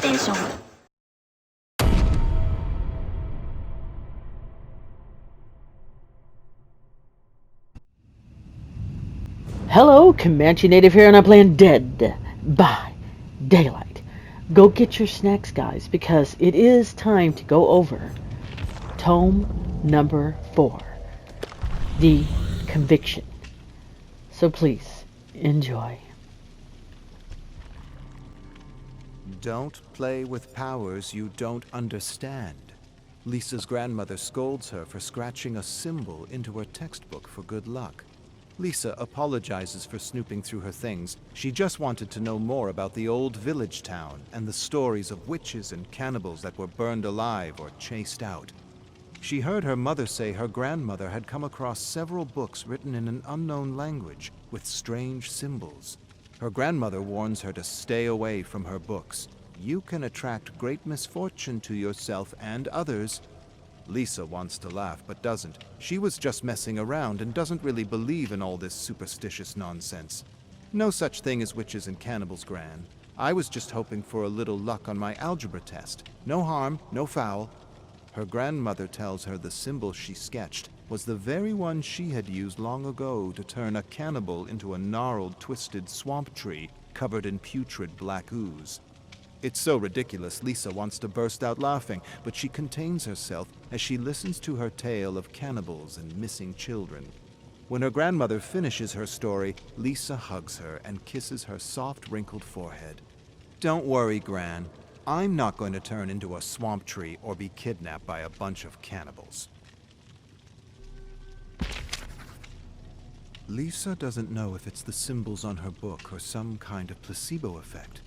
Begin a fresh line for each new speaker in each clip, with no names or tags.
テンション。
Hello, Comanche Native here, and I'm playing Dead by Daylight. Go get your snacks, guys, because it is time to go over Tome number 4, The Conviction. So please, enjoy.
Don't play with powers you don't understand. Lisa's grandmother scolds her for scratching a symbol into her textbook for good luck. Lisa apologizes for snooping through her things. She just wanted to know more about the old village town and the stories of witches and cannibals that were burned alive or chased out. She heard her mother say her grandmother had come across several books written in an unknown language with strange symbols. Her grandmother warns her to stay away from her books. You can attract great misfortune to yourself and others. Lisa wants to laugh but doesn't. She was just messing around and doesn't really believe in all this superstitious nonsense. No such thing as witches and cannibals, Gran. I was just hoping for a little luck on my algebra test. No harm, no foul. Her grandmother tells her the symbol she sketched was the very one she had used long ago to turn a cannibal into a gnarled, twisted swamp tree covered in putrid black ooze. It's so ridiculous, Lisa wants to burst out laughing, but she contains herself as she listens to her tale of cannibals and missing children. When her grandmother finishes her story, Lisa hugs her and kisses her soft, wrinkled forehead. Don't worry, Gran. I'm not going to turn into a swamp tree or be kidnapped by a bunch of cannibals. Lisa doesn't know if it's the symbols on her book or some kind of placebo effect.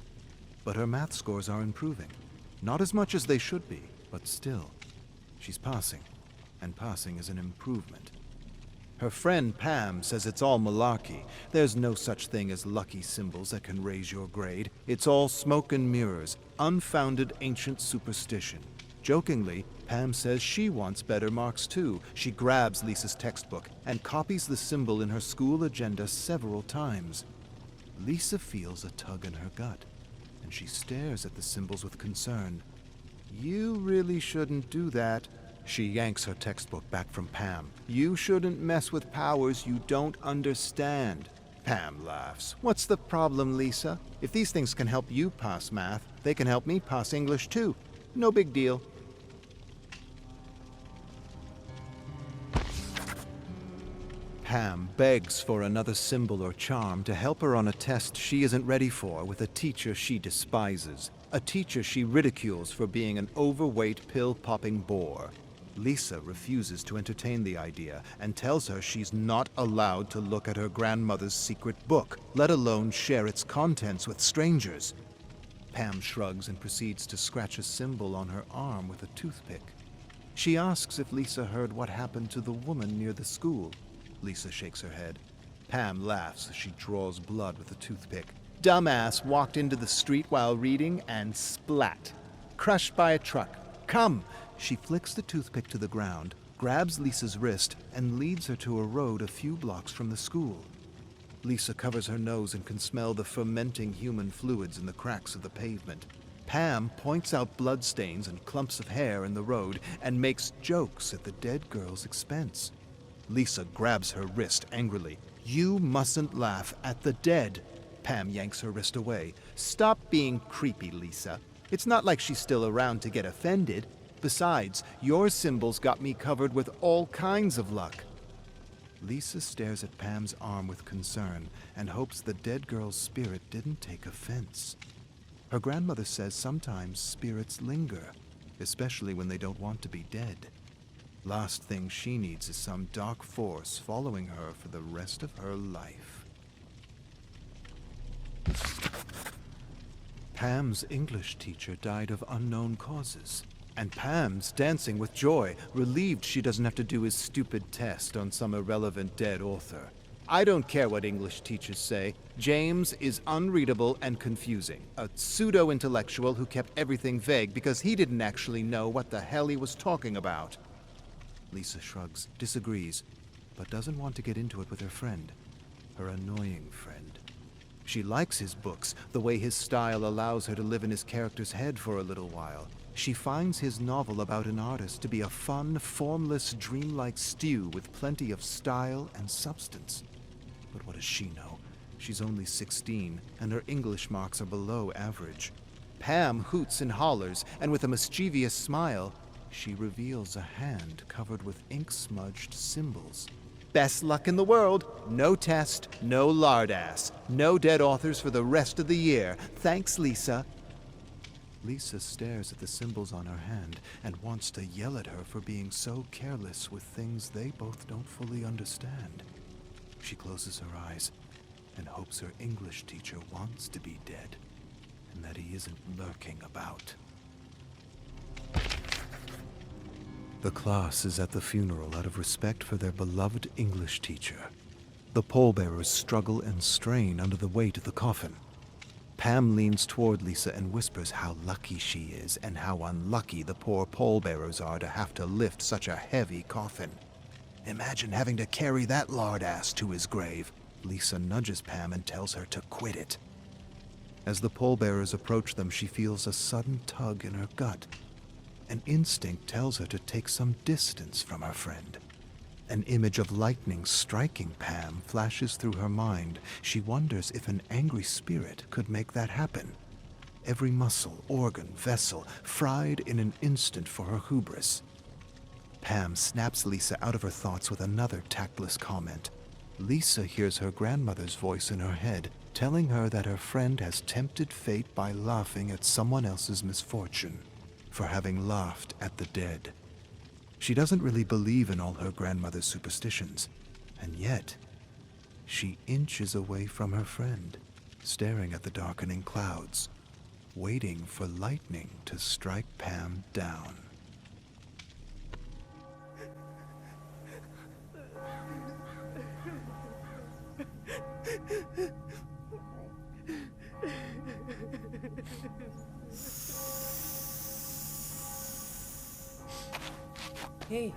But her math scores are improving. Not as much as they should be, but still. She's passing, and passing is an improvement. Her friend Pam says it's all malarkey. There's no such thing as lucky symbols that can raise your grade. It's all smoke and mirrors, unfounded ancient superstition. Jokingly, Pam says she wants better marks too. She grabs Lisa's textbook and copies the symbol in her school agenda several times. Lisa feels a tug in her gut, and she stares at the symbols with concern. You really shouldn't do that. She yanks her textbook back from Pam. You shouldn't mess with powers you don't understand. Pam laughs. What's the problem, Lisa? If these things can help you pass math, they can help me pass English too. No big deal. Pam begs for another symbol or charm to help her on a test she isn't ready for with a teacher she despises. A teacher she ridicules for being an overweight, pill-popping bore. Lisa refuses to entertain the idea and tells her she's not allowed to look at her grandmother's secret book, let alone share its contents with strangers. Pam shrugs and proceeds to scratch a symbol on her arm with a toothpick. She asks if Lisa heard what happened to the woman near the school. Lisa shakes her head. Pam laughs as she draws blood with a toothpick. Dumbass walked into the street while reading and splat. Crushed by a truck. Come! She flicks the toothpick to the ground, grabs Lisa's wrist, and leads her to a road a few blocks from the school. Lisa covers her nose and can smell the fermenting human fluids in the cracks of the pavement. Pam points out bloodstains and clumps of hair in the road and makes jokes at the dead girl's expense. Lisa grabs her wrist angrily. You mustn't laugh at the dead. Pam yanks her wrist away. Stop being creepy, Lisa. It's not like she's still around to get offended. Besides, your symbols got me covered with all kinds of luck. Lisa stares at Pam's arm with concern and hopes the dead girl's spirit didn't take offense. Her grandmother says sometimes spirits linger, especially when they don't want to be dead. Last thing she needs is some dark force following her for the rest of her life. Pam's English teacher died of unknown causes, and Pam's dancing with joy, relieved she doesn't have to do his stupid test on some irrelevant dead author. I don't care what English teachers say. James is unreadable and confusing. A pseudo-intellectual who kept everything vague because he didn't actually know what the hell he was talking about. Lisa shrugs, disagrees, but doesn't want to get into it with her friend, her annoying friend. She likes his books, the way his style allows her to live in his character's head for a little while. She finds his novel about an artist to be a fun, formless, dreamlike stew with plenty of style and substance. But what does she know? She's only 16, and her English marks are below average. Pam hoots and hollers, and with a mischievous smile, she reveals a hand covered with ink-smudged symbols. Best luck in the world. No test, no lardass. No dead authors for the rest of the year. Thanks, Lisa. Lisa stares at the symbols on her hand and wants to yell at her for being so careless with things they both don't fully understand. She closes her eyes and hopes her English teacher wants to be dead and that he isn't lurking about. The class is at the funeral out of respect for their beloved English teacher. The pallbearers struggle and strain under the weight of the coffin. Pam leans toward Lisa and whispers how lucky she is and how unlucky the poor pallbearers are to have to lift such a heavy coffin. Imagine having to carry that lardass to his grave. Lisa nudges Pam and tells her to quit it. As the pallbearers approach them, she feels a sudden tug in her gut. An instinct tells her to take some distance from her friend. An image of lightning striking Pam flashes through her mind. She wonders if an angry spirit could make that happen. Every muscle, organ, vessel, fried in an instant for her hubris. Pam snaps Lisa out of her thoughts with another tactless comment. Lisa hears her grandmother's voice in her head, telling her that her friend has tempted fate by laughing at someone else's misfortune, for having laughed at the dead. She doesn't really believe in all her grandmother's superstitions, and yet she inches away from her friend, staring at the darkening clouds, waiting for lightning to strike Pam down.
Hey.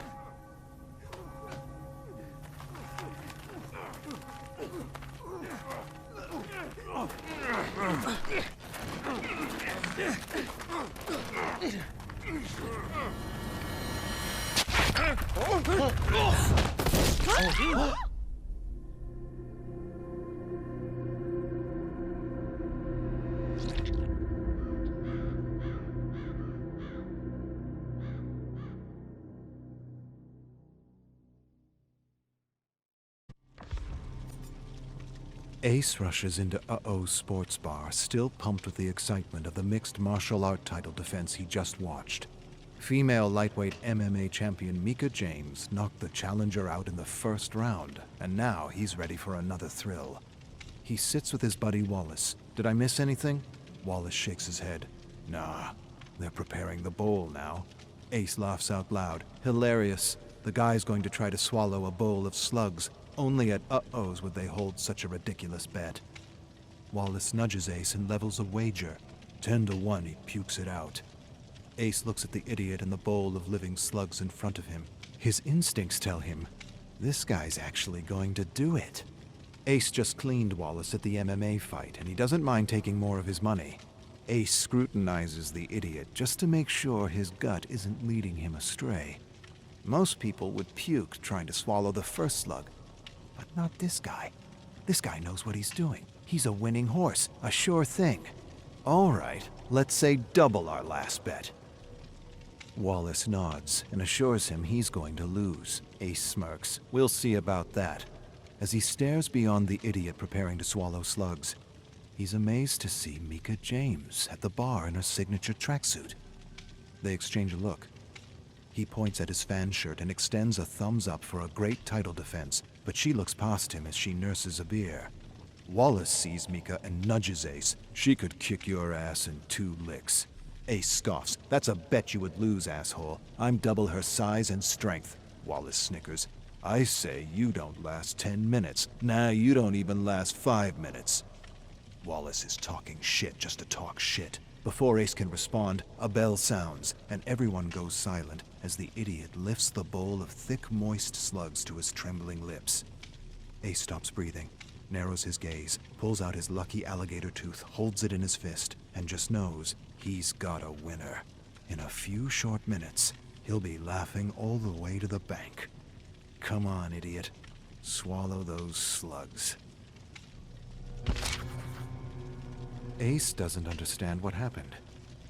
Ace rushes into Uh-Oh's sports bar, still pumped with the excitement of the mixed martial art title defense he just watched. Female lightweight MMA champion Mika James knocked the challenger out in the first round, and now he's ready for another thrill. He sits with his buddy Wallace. Did I miss anything? Wallace shakes his head. Nah, they're preparing the bowl now. Ace laughs out loud. Hilarious. The guy's going to try to swallow a bowl of slugs. Only at Uh-Oh's would they hold such a ridiculous bet. Wallace nudges Ace and levels a wager. 10-1, he pukes it out. Ace looks at the idiot and the bowl of living slugs in front of him. His instincts tell him, this guy's actually going to do it. Ace just cleaned Wallace at the MMA fight, and he doesn't mind taking more of his money. Ace scrutinizes the idiot just to make sure his gut isn't leading him astray. Most people would puke trying to swallow the first slug, but not this guy. This guy knows what he's doing. He's a winning horse, a sure thing. All right, let's say double our last bet. Wallace nods and assures him he's going to lose. Ace smirks. We'll see about that. As he stares beyond the idiot preparing to swallow slugs, he's amazed to see Mika James at the bar in her signature tracksuit. They exchange a look. He points at his fan shirt and extends a thumbs up for a great title defense, but she looks past him as she nurses a beer. Wallace sees Mika and nudges Ace. She could kick your ass in 2 licks. Ace scoffs. That's a bet you would lose, asshole. I'm double her size and strength. Wallace snickers. I say you don't last 10 minutes. Nah, you don't even last 5 minutes. Wallace is talking shit just to talk shit. Before Ace can respond, a bell sounds, and everyone goes silent as the idiot lifts the bowl of thick, moist slugs to his trembling lips. Ace stops breathing. narrows his gaze, pulls out his lucky alligator tooth, holds it in his fist, and just knows he's got a winner. In a few short minutes, he'll be laughing all the way to the bank. Come on, idiot. Swallow those slugs. Ace doesn't understand what happened.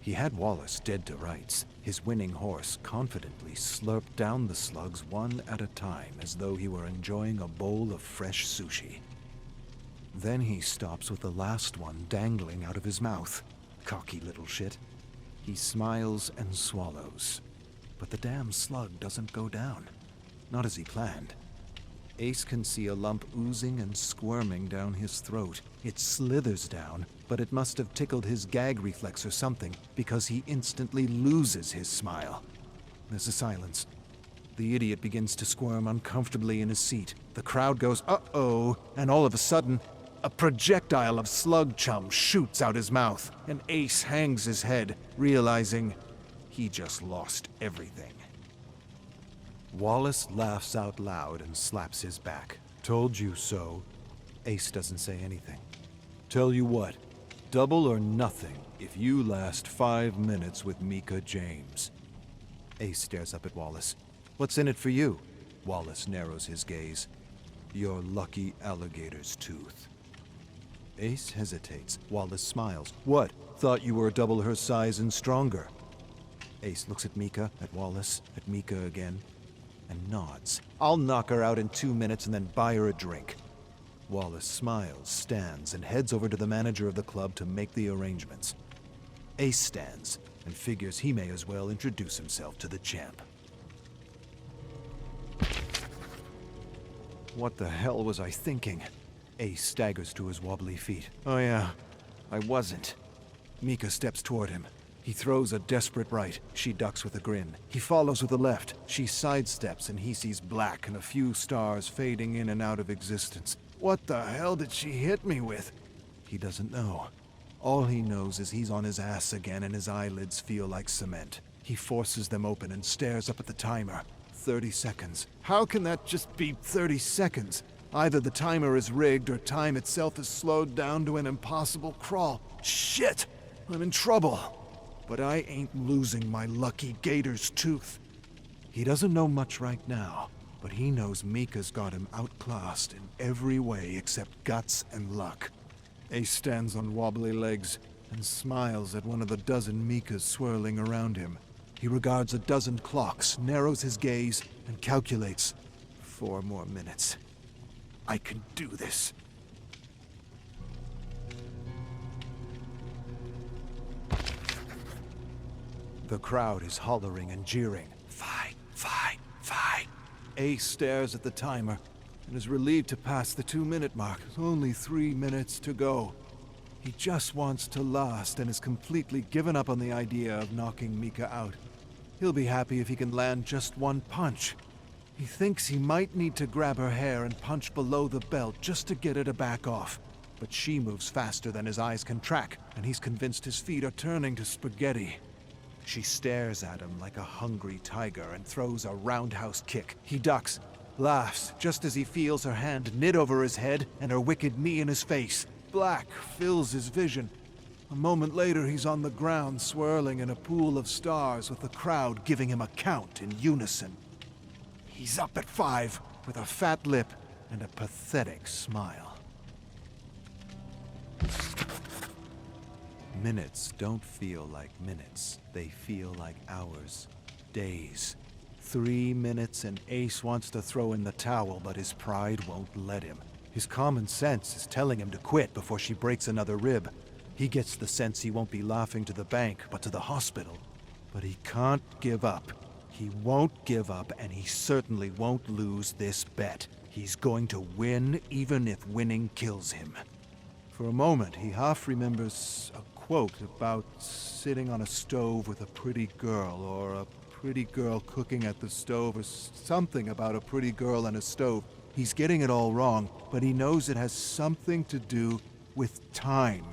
He had Wallace dead to rights. His winning horse confidently slurped down the slugs one at a time as though he were enjoying a bowl of fresh sushi. Then he stops with the last one dangling out of his mouth. Cocky little shit. He smiles and swallows. But the damn slug doesn't go down. Not as he planned. Ace can see a lump oozing and squirming down his throat. It slithers down, but it must have tickled his gag reflex or something, because he instantly loses his smile. There's a silence. The idiot begins to squirm uncomfortably in his seat. The crowd goes, uh-oh, and all of a sudden, a projectile of slug chum shoots out his mouth, and Ace hangs his head, realizing he just lost everything. Wallace laughs out loud and slaps his back. Told you so. Ace doesn't say anything. Tell you what, double or nothing if you last 5 minutes with Mika James. Ace stares up at Wallace. What's in it for you? Wallace narrows his gaze. Your lucky alligator's tooth. Ace hesitates. Wallace smiles. What? Thought you were double her size and stronger. Ace looks at Mika, at Wallace, at Mika again, and nods. I'll knock her out in 2 minutes and then buy her a drink. Wallace smiles, stands, and heads over to the manager of the club to make the arrangements. Ace stands and figures he may as well introduce himself to the champ. What the hell was I thinking? Ace staggers to his wobbly feet. Oh yeah, I wasn't. Mika steps toward him. He throws a desperate right. She ducks with a grin. He follows with a left. She sidesteps and he sees black and a few stars fading in and out of existence. What the hell did she hit me with? He doesn't know. All he knows is he's on his ass again and his eyelids feel like cement. He forces them open and stares up at the timer. 30 seconds. How can that just be 30 seconds? Either the timer is rigged or time itself is slowed down to an impossible crawl. Shit! I'm in trouble. But I ain't losing my lucky gator's tooth. He doesn't know much right now, but he knows Mika's got him outclassed in every way except guts and luck. Ace stands on wobbly legs and smiles at one of the dozen Mikas swirling around him. He regards a dozen clocks, narrows his gaze, and calculates. 4 more minutes. I can do this. The crowd is hollering and jeering. Fight, fight, fight. Ace stares at the timer and is relieved to pass the 2-minute mark. Only 3 minutes to go. He just wants to last and has completely given up on the idea of knocking Mika out. He'll be happy if he can land just one punch. He thinks he might need to grab her hair and punch below the belt just to get her to back off. But she moves faster than his eyes can track, and he's convinced his feet are turning to spaghetti. She stares at him like a hungry tiger and throws a roundhouse kick. He ducks, laughs, just as he feels her hand knit over his head and her wicked knee in his face. Black fills his vision. A moment later, he's on the ground, swirling in a pool of stars with the crowd giving him a count in unison. He's up at 5, with a fat lip and a pathetic smile. Minutes don't feel like minutes. They feel like hours, days. 3 minutes and Ace wants to throw in the towel, but his pride won't let him. His common sense is telling him to quit before she breaks another rib. He gets the sense he won't be laughing to the bank, but to the hospital. But he can't give up. He won't give up, and he certainly won't lose this bet. He's going to win, even if winning kills him. For a moment, he half remembers a quote about sitting on a stove with a pretty girl, or a pretty girl cooking at the stove, or something about a pretty girl and a stove. He's getting it all wrong, but he knows it has something to do with time.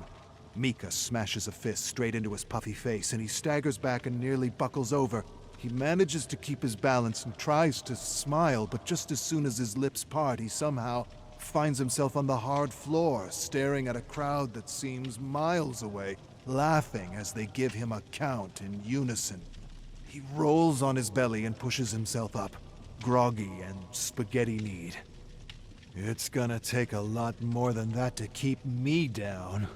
Mika smashes a fist straight into his puffy face, and he staggers back and nearly buckles over. He manages to keep his balance and tries to smile, but just as soon as his lips part, he somehow finds himself on the hard floor, staring at a crowd that seems miles away, laughing as they give him a count in unison. He rolls on his belly and pushes himself up, groggy and spaghetti-kneed. It's gonna take a lot more than that to keep me down.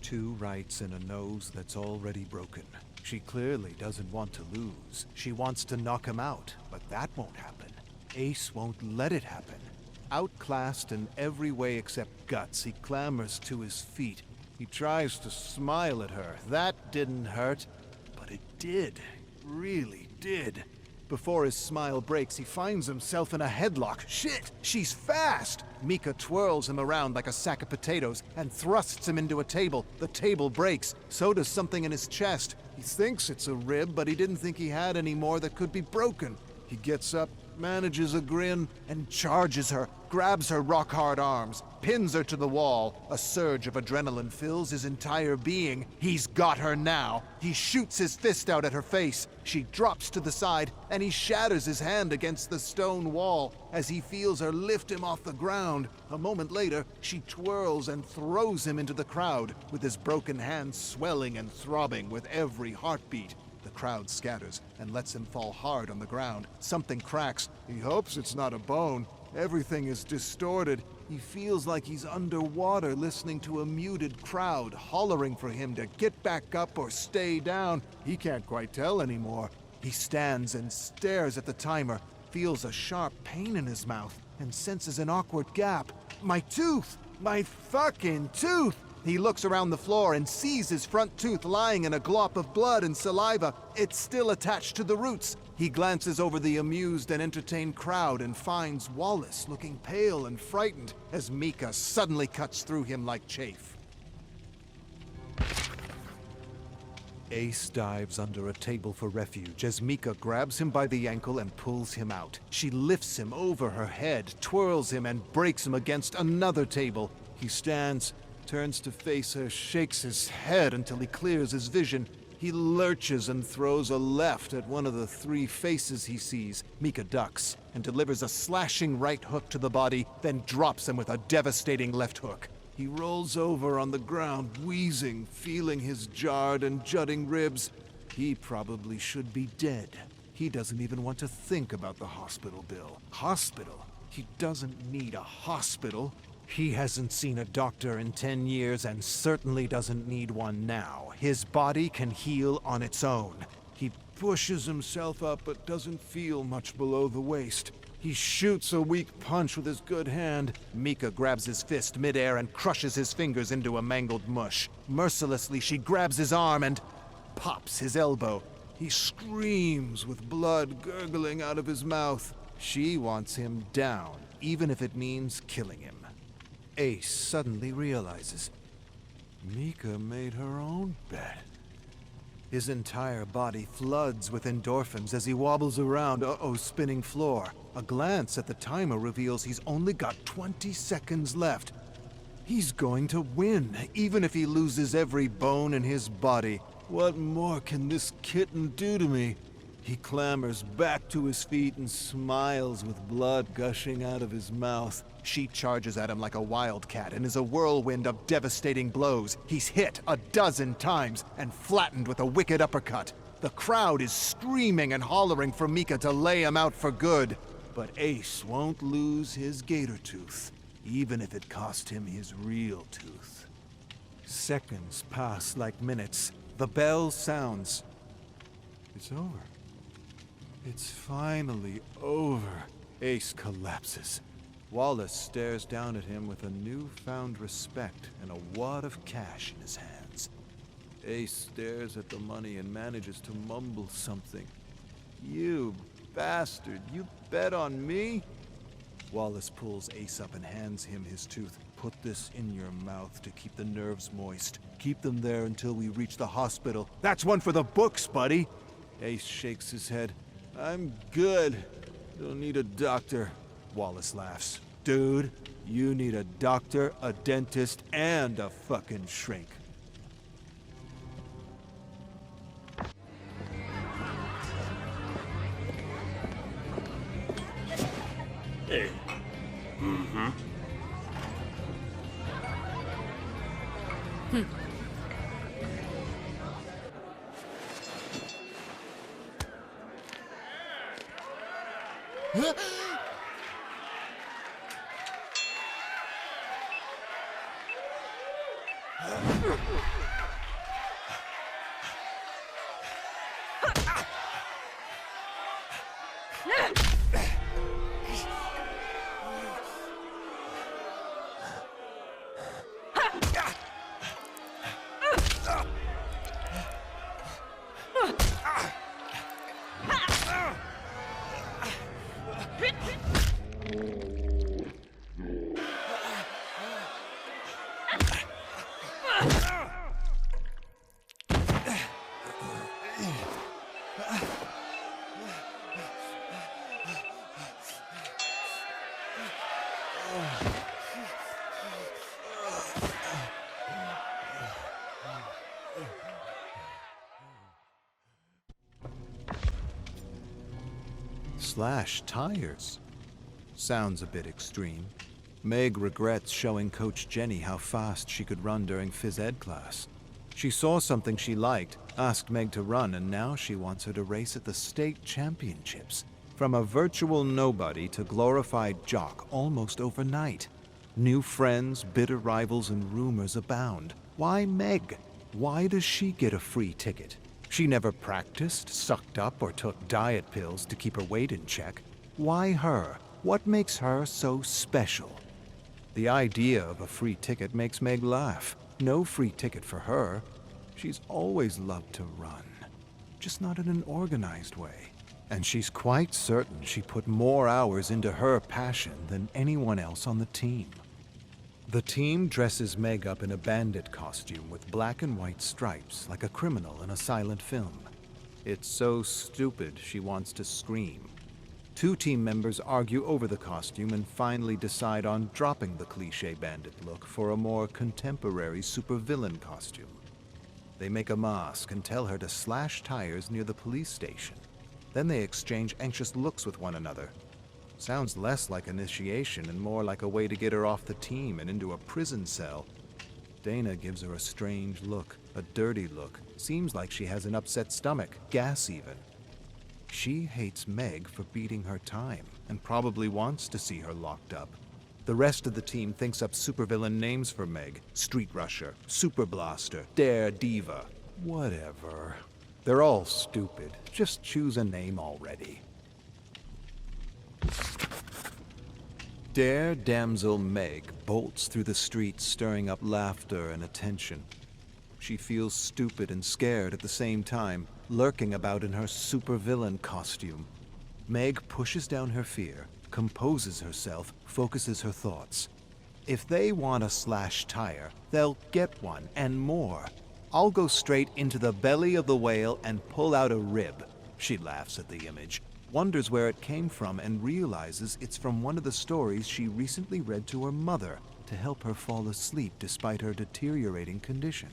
Two rights and a nose that's already broken. She clearly doesn't want to lose. She wants to knock him out, but that won't happen. Ace won't let it happen. Outclassed in every way except guts, he clambers to his feet. He tries to smile at her. That didn't hurt, but it did. Really did. Before his smile breaks, he finds himself in a headlock. Shit! She's fast! Mika twirls him around like a sack of potatoes and thrusts him into a table. The table breaks. So does something in his chest. He thinks it's a rib, but he didn't think he had any more that could be broken. He gets up, manages a grin, and charges her, grabs her rock-hard arms, pins her to the wall. A surge of adrenaline fills his entire being. He's got her now. He shoots his fist out at her face. She drops to the side, and he shatters his hand against the stone wall as he feels her lift him off the ground. A moment later, she twirls and throws him into the crowd, with his broken hand swelling and throbbing with every heartbeat. The crowd scatters and lets him fall hard on the ground. Something cracks. He hopes it's not a bone. Everything is distorted. He feels like he's underwater listening to a muted crowd hollering for him to get back up or stay down. He can't quite tell anymore. He stands and stares at the timer, feels a sharp pain in his mouth, and senses an awkward gap. My tooth! My fucking tooth! He looks around the floor and sees his front tooth lying in a glop of blood and saliva. It's still attached to the roots. He glances over the amused and entertained crowd and finds Wallace looking pale and frightened as Mika suddenly cuts through him like chaff. Ace dives under a table for refuge as Mika grabs him by the ankle and pulls him out. She lifts him over her head, twirls him, and breaks him against another table. He stands, turns to face her, shakes his head until he clears his vision. He lurches and throws a left at one of the three faces he sees. Mika ducks and delivers a slashing right hook to the body, then drops him with a devastating left hook. He rolls over on the ground, wheezing, feeling his jarred and jutting ribs. He probably should be dead. He doesn't even want to think about the hospital bill. Hospital? He doesn't need a hospital. He hasn't seen a doctor in 10 years and certainly doesn't need one now. His body can heal on its own. He pushes himself up but doesn't feel much below the waist. He shoots a weak punch with his good hand. Mika grabs his fist midair and crushes his fingers into a mangled mush. Mercilessly, she grabs his arm and pops his elbow. He screams with blood gurgling out of his mouth. She wants him down, even if it means killing him. Ace suddenly realizes Mika made her own bed. His entire body floods with endorphins as he wobbles around spinning floor. A glance at the timer reveals he's only got 20 seconds left. He's going to win, even if he loses every bone in his body. What more can this kitten do to me? He clambers back to his feet and smiles with blood gushing out of his mouth. She charges at him like a wildcat and is a whirlwind of devastating blows. He's hit 12 times and flattened with a wicked uppercut. The crowd is screaming and hollering for Mika to lay him out for good. But Ace won't lose his gator tooth, even if it cost him his real tooth. Seconds pass like minutes. The bell sounds. It's over. It's finally over. Ace collapses. Wallace stares down at him with a newfound respect and a wad of cash in his hands. Ace stares at the money and manages to mumble something. You bastard, you bet on me? Wallace pulls Ace up and hands him his tooth. Put this in your mouth to keep the nerves moist. Keep them there until we reach the hospital. That's one for the books, buddy! Ace shakes his head. I'm good. Don't need a doctor. Wallace laughs. Dude, you need a doctor, a dentist, and a fucking shrink. Slash tires? Sounds a bit extreme. Meg regrets showing Coach Jenny how fast she could run during phys ed class. She saw something she liked, asked Meg to run, and now she wants her to race at the state championships. From a virtual nobody to glorified jock almost overnight. New friends, bitter rivals, and rumors abound. Why Meg? Why does she get a free ticket? She never practiced, sucked up, or took diet pills to keep her weight in check. Why her? What makes her so special? The idea of a free ticket makes Meg laugh. No free ticket for her. She's always loved to run, just not in an organized way. And she's quite certain she put more hours into her passion than anyone else on the team. The team dresses Meg up in a bandit costume with black and white stripes, like a criminal in a silent film. It's so stupid she wants to scream. Two team members argue over the costume and finally decide on dropping the cliché bandit look for a more contemporary supervillain costume. They make a mask and tell her to slash tires near the police station. Then they exchange anxious looks with one another. Sounds less like initiation and more like a way to get her off the team and into a prison cell. Dana gives her a strange look, a dirty look. Seems like she has an upset stomach, gas even. She hates Meg for beating her time and probably wants to see her locked up. The rest of the team thinks up supervillain names for Meg. Street Rusher, Super Blaster, Dare Diva. Whatever. They're all stupid. Just choose a name already. Dare Damsel Meg bolts through the streets, stirring up laughter and attention. She feels stupid and scared at the same time, lurking about in her supervillain costume. Meg pushes down her fear, composes herself, focuses her thoughts. If they want a slash tire, they'll get one and more. I'll go straight into the belly of the whale and pull out a rib. She laughs at the image, wonders where it came from, and realizes it's from one of the stories she recently read to her mother to help her fall asleep despite her deteriorating condition.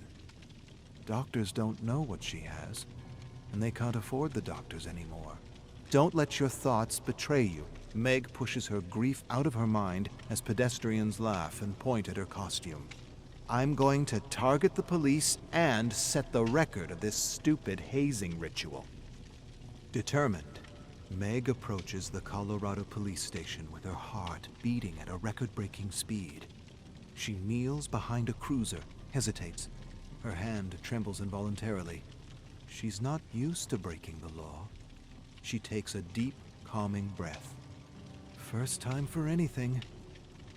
Doctors don't know what she has, and they can't afford the doctors anymore. Don't let your thoughts betray you. Meg pushes her grief out of her mind as pedestrians laugh and point at her costume. I'm going to target the police and set the record of this stupid hazing ritual. Determined, Meg approaches the Colorado police station with her heart beating at a record-breaking speed. She kneels behind a cruiser, hesitates. Her hand trembles involuntarily. She's not used to breaking the law. She takes a deep, calming breath. First time for anything.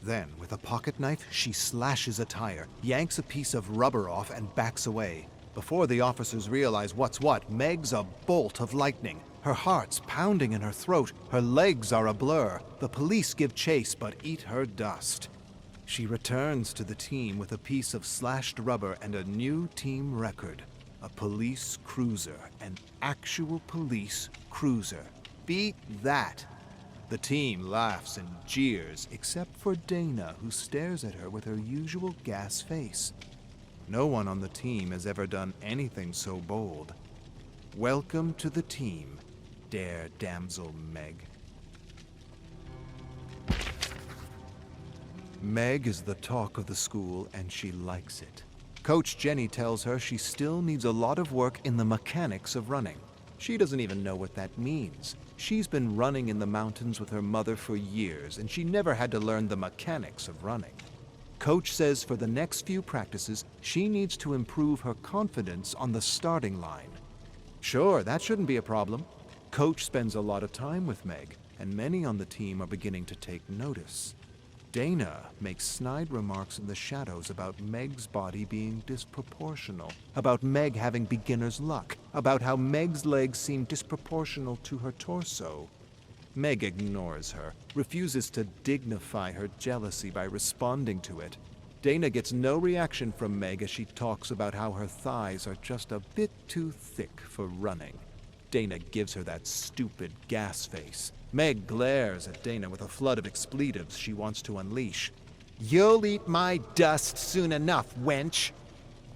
Then, with a pocket knife, she slashes a tire, yanks a piece of rubber off, and backs away. Before the officers realize what's what, Meg's a bolt of lightning. Her heart's pounding in her throat. Her legs are a blur. The police give chase, but eat her dust. She returns to the team with a piece of slashed rubber and a new team record. A police cruiser. An actual police cruiser. Beat that! The team laughs and jeers, except for Dana, who stares at her with her usual gas face. No one on the team has ever done anything so bold. Welcome to the team, Dare Damsel Meg. Meg is the talk of the school, and she likes it. Coach Jenny tells her she still needs a lot of work in the mechanics of running. She doesn't even know what that means. She's been running in the mountains with her mother for years, and she never had to learn the mechanics of running. Coach says for the next few practices, she needs to improve her confidence on the starting line. Sure, that shouldn't be a problem. Coach spends a lot of time with Meg, and many on the team are beginning to take notice. Dana makes snide remarks in the shadows about Meg's body being disproportional, about Meg having beginner's luck, about how Meg's legs seem disproportional to her torso. Meg ignores her, refuses to dignify her jealousy by responding to it. Dana gets no reaction from Meg as she talks about how her thighs are just a bit too thick for running. Dana gives her that stupid gas face. Meg glares at Dana with a flood of expletives she wants to unleash. "You'll eat my dust soon enough, wench!"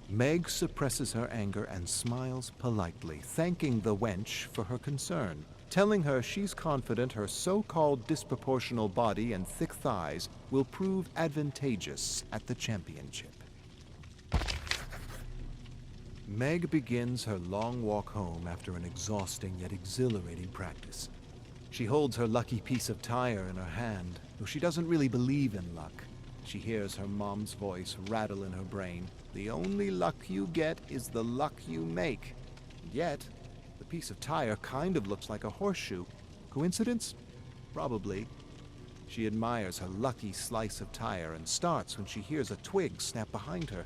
Meg suppresses her anger and smiles politely, thanking the wench for her concern, telling her she's confident her so-called disproportional body and thick thighs will prove advantageous at the championship. Meg begins her long walk home after an exhausting yet exhilarating practice. She holds her lucky piece of tire in her hand, though she doesn't really believe in luck. She hears her mom's voice rattle in her brain. The only luck you get is the luck you make. And yet, the piece of tire kind of looks like a horseshoe. Coincidence? Probably. She admires her lucky slice of tire and starts when she hears a twig snap behind her.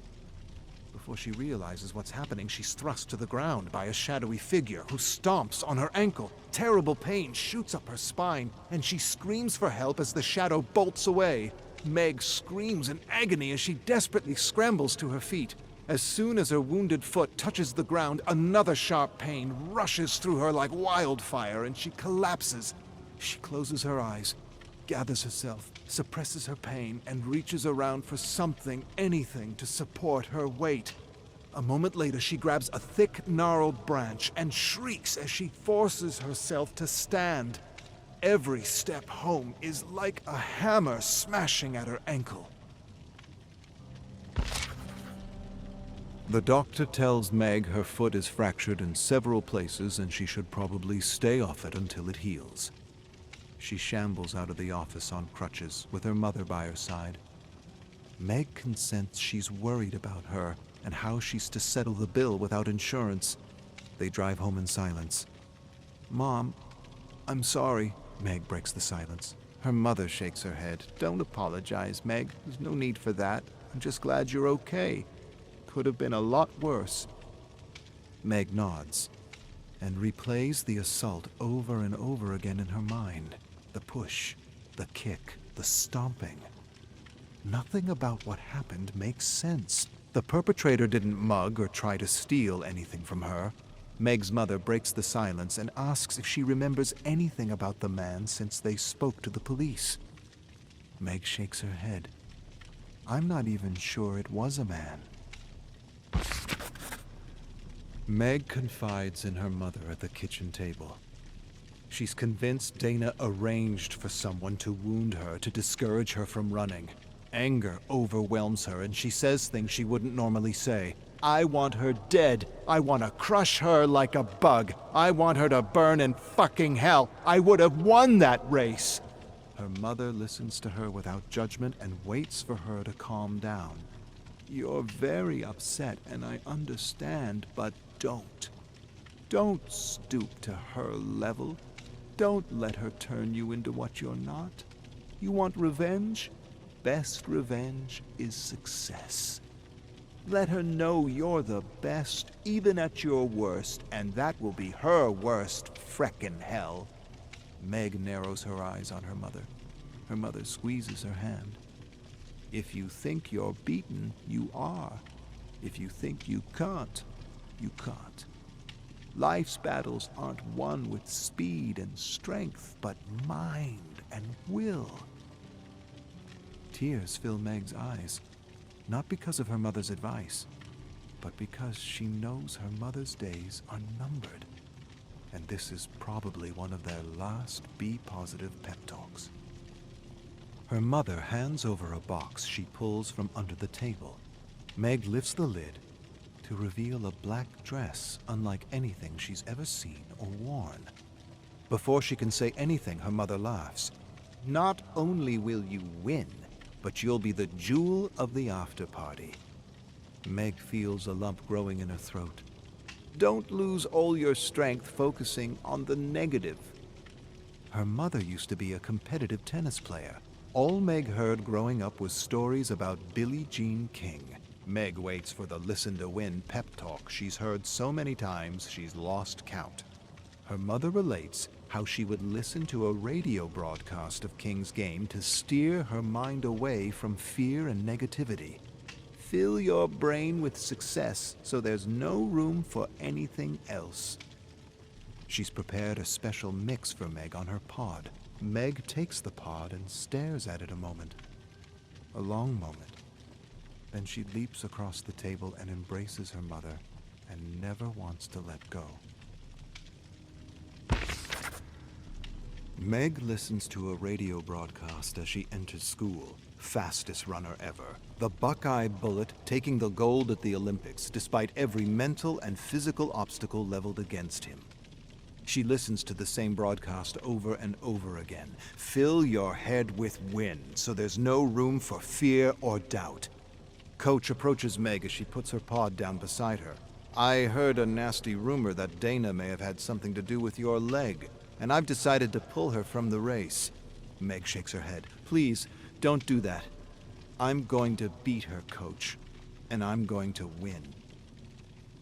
Before she realizes what's happening, she's thrust to the ground by a shadowy figure who stomps on her ankle. Terrible pain shoots up her spine, and she screams for help as the shadow bolts away. Meg screams in agony as she desperately scrambles to her feet. As soon as her wounded foot touches the ground, another sharp pain rushes through her like wildfire, and she collapses. She closes her eyes, gathers herself, suppresses her pain, and reaches around for something, anything, to support her weight. A moment later, she grabs a thick, gnarled branch and shrieks as she forces herself to stand. Every step home is like a hammer smashing at her ankle. The doctor tells Meg her foot is fractured in several places and she should probably stay off it until it heals. She shambles out of the office on crutches with her mother by her side. Meg can sense she's worried about her and how she's to settle the bill without insurance. They drive home in silence. "Mom, I'm sorry." Meg breaks the silence. Her mother shakes her head. "Don't apologize, Meg. There's no need for that. I'm just glad you're okay. Could have been a lot worse." Meg nods and replays the assault over and over again in her mind. The push, the kick, the stomping. Nothing about what happened makes sense. The perpetrator didn't mug or try to steal anything from her. Meg's mother breaks the silence and asks if she remembers anything about the man since they spoke to the police. Meg shakes her head. "I'm not even sure it was a man." Meg confides in her mother at the kitchen table. She's convinced Dana arranged for someone to wound her to discourage her from running. Anger overwhelms her and she says things she wouldn't normally say. "I want her dead. I want to crush her like a bug. I want her to burn in fucking hell. I would have won that race." Her mother listens to her without judgment and waits for her to calm down. "You're very upset and I understand, but don't. Don't stoop to her level. Don't let her turn you into what you're not. You want revenge? Best revenge is success. Let her know you're the best, even at your worst, and that will be her worst freckin' hell." Meg narrows her eyes on her mother. Her mother squeezes her hand. "If you think you're beaten, you are. If you think you can't, you can't. Life's battles aren't won with speed and strength, but mind and will." Tears fill Meg's eyes, not because of her mother's advice, but because she knows her mother's days are numbered, and this is probably one of their last be-positive pep talks. Her mother hands over a box she pulls from under the table. Meg lifts the lid to reveal a black dress unlike anything she's ever seen or worn. Before she can say anything, her mother laughs. Not only will you win, but you'll be the jewel of the after party. Meg feels a lump growing in her throat. Don't lose all your strength focusing on the negative. Her mother used to be a competitive tennis player. All Meg heard growing up was stories about Billie Jean King. Meg waits for the listen to win pep talk she's heard so many times she's lost count. Her mother relates how she would listen to a radio broadcast of King's game to steer her mind away from fear and negativity. Fill your brain with success so there's no room for anything else. She's prepared a special mix for Meg on her pod. Meg takes the pod and stares at it a moment. A long moment. Then she leaps across the table and embraces her mother and never wants to let go. Meg listens to a radio broadcast as she enters school. Fastest runner ever. The Buckeye Bullet taking the gold at the Olympics despite every mental and physical obstacle leveled against him. She listens to the same broadcast over and over again. Fill your head with win so there's no room for fear or doubt. Coach approaches Meg as she puts her pod down beside her. I heard a nasty rumor that Dana may have had something to do with your leg, and I've decided to pull her from the race. Meg shakes her head. Please, don't do that. I'm going to beat her, Coach, and I'm going to win.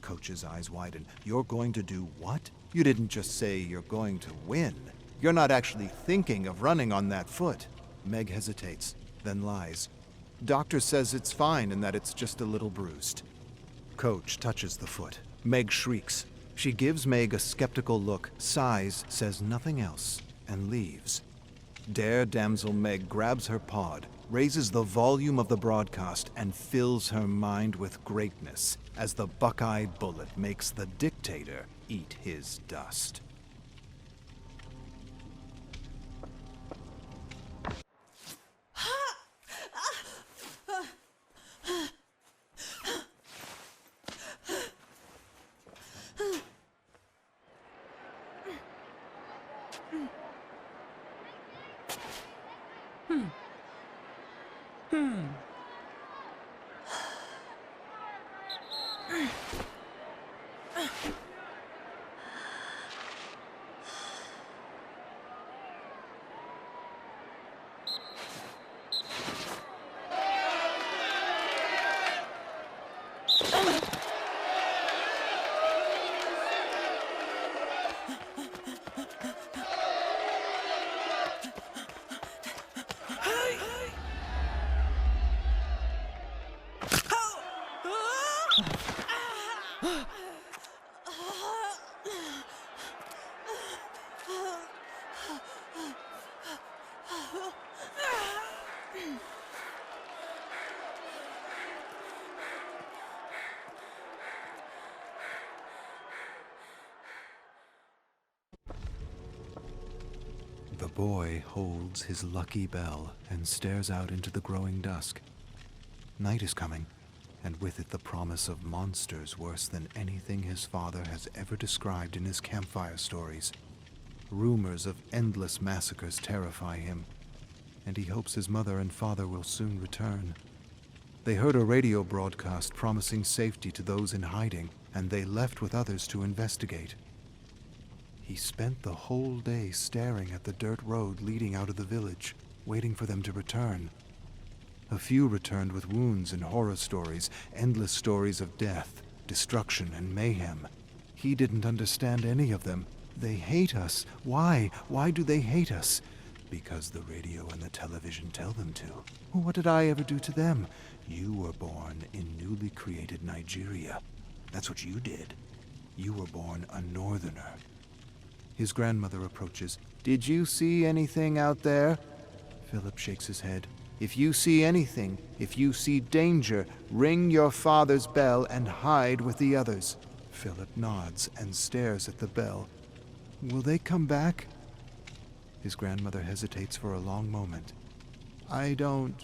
Coach's eyes widen. You're going to do what? You didn't just say you're going to win. You're not actually thinking of running on that foot. Meg hesitates, then lies. Doctor says it's fine and that it's just a little bruised. Coach touches the foot. Meg shrieks. She gives Meg a skeptical look, sighs, says nothing else, and leaves. Dare damsel Meg grabs her pod, raises the volume of the broadcast, and fills her mind with greatness as the Buckeye Bullet makes the dictator eat his dust. The boy holds his lucky bell and stares out into the growing dusk. Night is coming, and with it the promise of monsters worse than anything his father has ever described in his campfire stories. Rumors of endless massacres terrify him, and he hopes his mother and father will soon return. They heard a radio broadcast promising safety to those in hiding, and they left with others to investigate. He spent the whole day staring at the dirt road leading out of the village, waiting for them to return. A few returned with wounds and horror stories, endless stories of death, destruction, and mayhem. He didn't understand any of them. They hate us. Why? Why do they hate us? Because the radio and the television tell them to. What did I ever do to them? You were born in newly created Nigeria. That's what you did. You were born a northerner. His grandmother approaches. Did you see anything out there? Philip shakes his head. If you see anything, if you see danger, ring your father's bell and hide with the others. Philip nods and stares at the bell. Will they come back? His grandmother hesitates for a long moment. I don't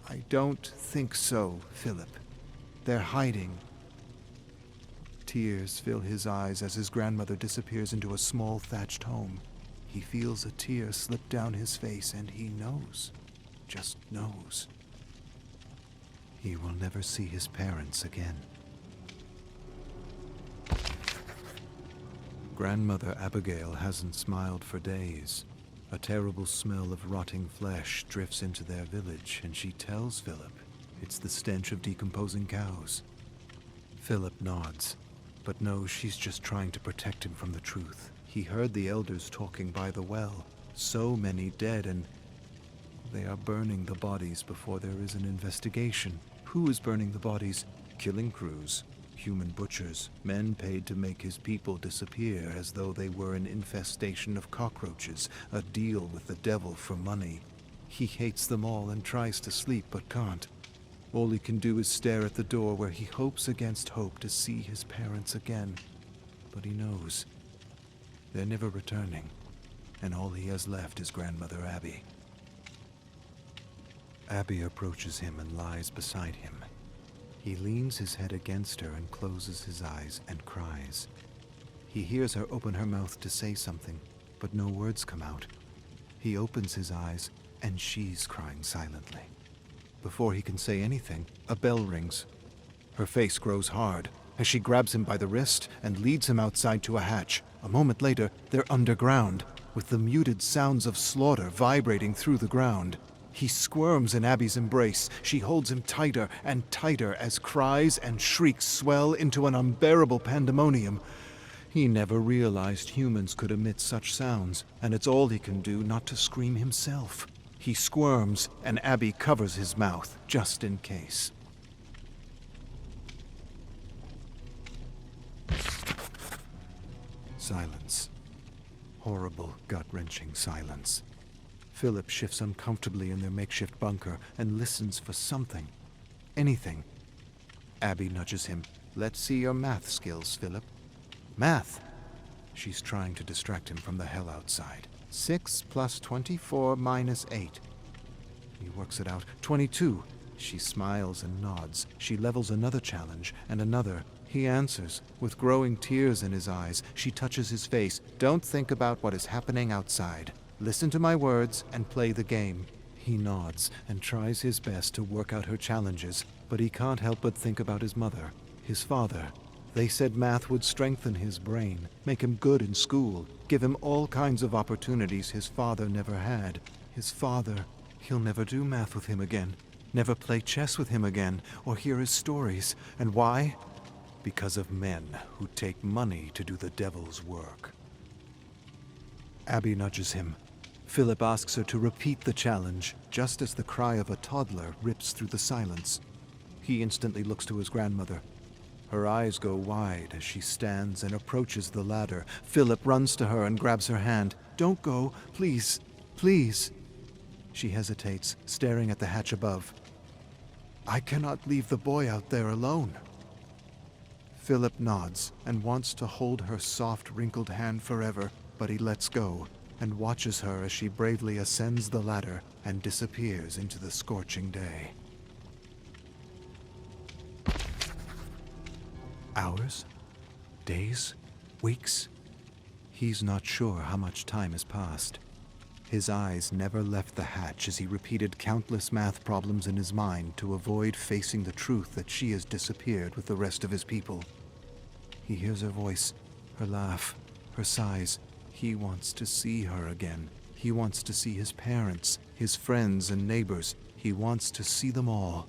think so, Philip. They're hiding. Tears fill his eyes as his grandmother disappears into a small thatched home. He feels a tear slip down his face, and he knows, just knows, he will never see his parents again. Grandmother Abigail hasn't smiled for days. A terrible smell of rotting flesh drifts into their village, and she tells Philip it's the stench of decomposing cows. Philip nods, but knows she's just trying to protect him from the truth. He heard the elders talking by the well. So many dead, and they are burning the bodies before there is an investigation. Who is burning the bodies? Killing crews, human butchers, men paid to make his people disappear as though they were an infestation of cockroaches, a deal with the devil for money. He hates them all and tries to sleep but can't. All he can do is stare at the door where he hopes against hope to see his parents again. But he knows they're never returning, and all he has left is grandmother Abby. Abby approaches him and lies beside him. He leans his head against her and closes his eyes and cries. He hears her open her mouth to say something, but no words come out. He opens his eyes, and she's crying silently. Before he can say anything, a bell rings. Her face grows hard as she grabs him by the wrist and leads him outside to a hatch. A moment later, they're underground, with the muted sounds of slaughter vibrating through the ground. He squirms in Abby's embrace. She holds him tighter and tighter as cries and shrieks swell into an unbearable pandemonium. He never realized humans could emit such sounds, and it's all he can do not to scream himself. He squirms, and Abby covers his mouth, just in case. Silence. Horrible, gut-wrenching silence. Philip shifts uncomfortably in their makeshift bunker and listens for something. Anything. Abby nudges him. Let's see your math skills, Philip. Math! She's trying to distract him from the hell outside. 6 plus 24 minus 8. He works it out. 22. She smiles and nods. She levels another challenge and another. He answers, with growing tears in his eyes. She touches his face. Don't think about what is happening outside. Listen to my words and play the game. He nods and tries his best to work out her challenges, but he can't help but think about his mother, his father. They said math would strengthen his brain, make him good in school, give him all kinds of opportunities his father never had. His father, he'll never do math with him again, never play chess with him again, or hear his stories. And why? Because of men who take money to do the devil's work. Abby nudges him. Philip asks her to repeat the challenge, just as the cry of a toddler rips through the silence. He instantly looks to his grandmother. Her eyes go wide as she stands and approaches the ladder. Philip runs to her and grabs her hand. Don't go, please, please. She hesitates, staring at the hatch above. I cannot leave the boy out there alone. Philip nods and wants to hold her soft, wrinkled hand forever, but he lets go and watches her as she bravely ascends the ladder and disappears into the scorching day. Hours? Days? Weeks? He's not sure how much time has passed. His eyes never left the hatch as he repeated countless math problems in his mind to avoid facing the truth that she has disappeared with the rest of his people. He hears her voice, her laugh, her sighs. He wants to see her again. He wants to see his parents, his friends and neighbors. He wants to see them all.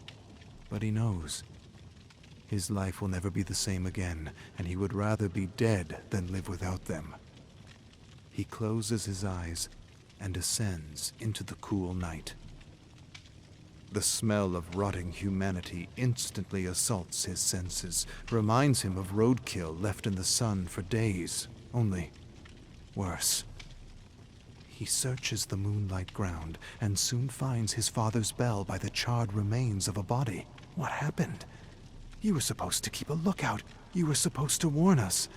But he knows his life will never be the same again, and he would rather be dead than live without them. He closes his eyes and ascends into the cool night. The smell of rotting humanity instantly assaults his senses, reminds him of roadkill left in the sun for days, only worse. He searches the moonlight ground and soon finds his father's bell by the charred remains of a body. What happened? You were supposed to keep a lookout. You were supposed to warn us.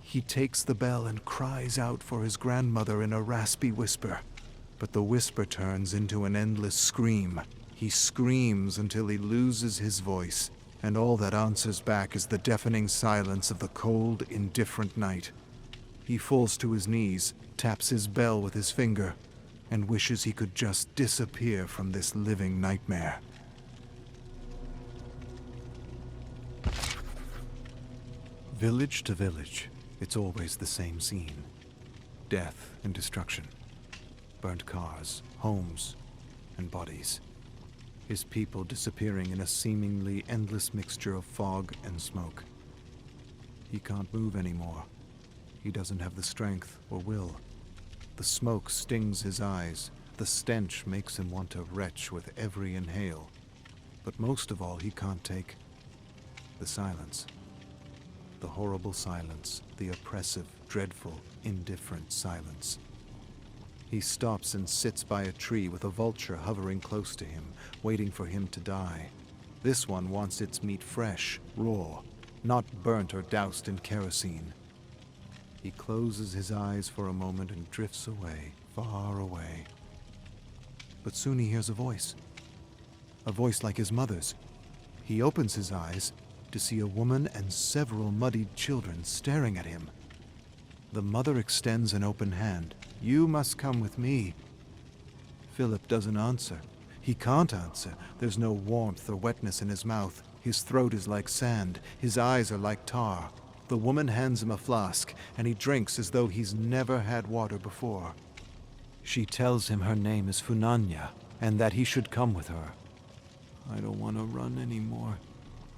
He takes the bell and cries out for his grandmother in a raspy whisper. But the whisper turns into an endless scream. He screams until he loses his voice. And all that answers back is the deafening silence of the cold, indifferent night. He falls to his knees, taps his bell with his finger, and wishes he could just disappear from this living nightmare. Village to village, it's always the same scene. Death and destruction. Burnt cars, homes, and bodies. His people disappearing in a seemingly endless mixture of fog and smoke. He can't move anymore. He doesn't have the strength or will. The smoke stings his eyes. The stench makes him want to retch with every inhale. But most of all, he can't take the silence. The horrible silence, the oppressive, dreadful, indifferent silence. He stops and sits by a tree with a vulture hovering close to him, waiting for him to die. This one wants its meat fresh, raw, not burnt or doused in kerosene. He closes his eyes for a moment and drifts away, far away. But soon he hears a voice like his mother's. He opens his eyes to see a woman and several muddied children staring at him. The mother extends an open hand. "You must come with me." Philip doesn't answer. He can't answer. There's no warmth or wetness in his mouth. His throat is like sand. His eyes are like tar. The woman hands him a flask, and he drinks as though he's never had water before. She tells him her name is Funanya, and that he should come with her. "I don't want to run anymore.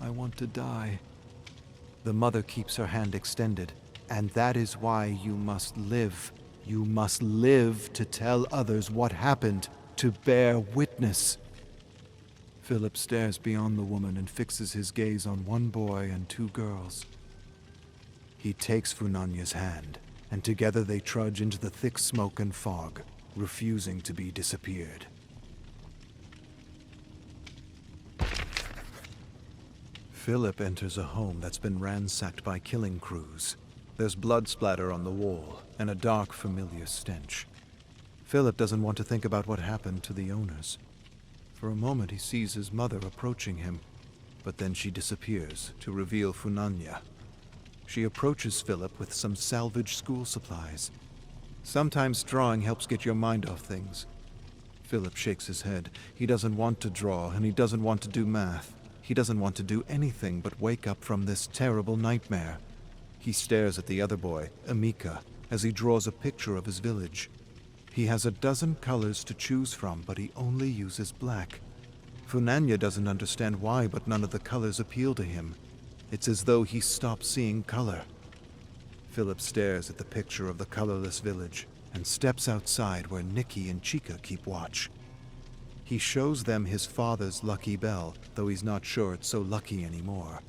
I want to die." The mother keeps her hand extended. "And that is why you must live. You must live to tell others what happened, to bear witness." Philip stares beyond the woman and fixes his gaze on one boy and two girls. He takes Funanya's hand, and together they trudge into the thick smoke and fog, refusing to be disappeared. Philip enters a home that's been ransacked by killing crews. There's blood splatter on the wall, and a dark, familiar stench. Philip doesn't want to think about what happened to the owners. For a moment he sees his mother approaching him, but then she disappears to reveal Funanya. She approaches Philip with some salvaged school supplies. Sometimes drawing helps get your mind off things. Philip shakes his head. He doesn't want to draw, and he doesn't want to do math. He doesn't want to do anything but wake up from this terrible nightmare. He stares at the other boy, Amika, as he draws a picture of his village. He has a dozen colors to choose from, but he only uses black. Funanya doesn't understand why, but none of the colors appeal to him. It's as though he stopped seeing color. Philip stares at the picture of the colorless village and steps outside where Nikki and Chica keep watch. He shows them his father's lucky bell, though he's not sure it's so lucky anymore.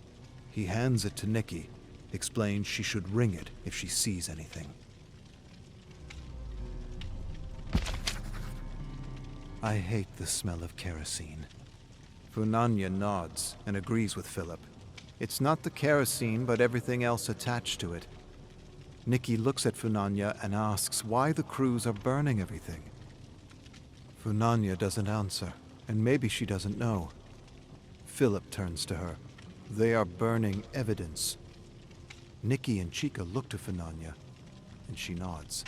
He hands it to Nikki, explains she should ring it if she sees anything. "I hate the smell of kerosene." Funanya nods and agrees with Philip. It's not the kerosene, but everything else attached to it. Nikki looks at Funanya and asks why the crews are burning everything. Funanya doesn't answer, and maybe she doesn't know. Philip turns to her. "They are burning evidence." Nikki and Chica look to Funanya, and she nods.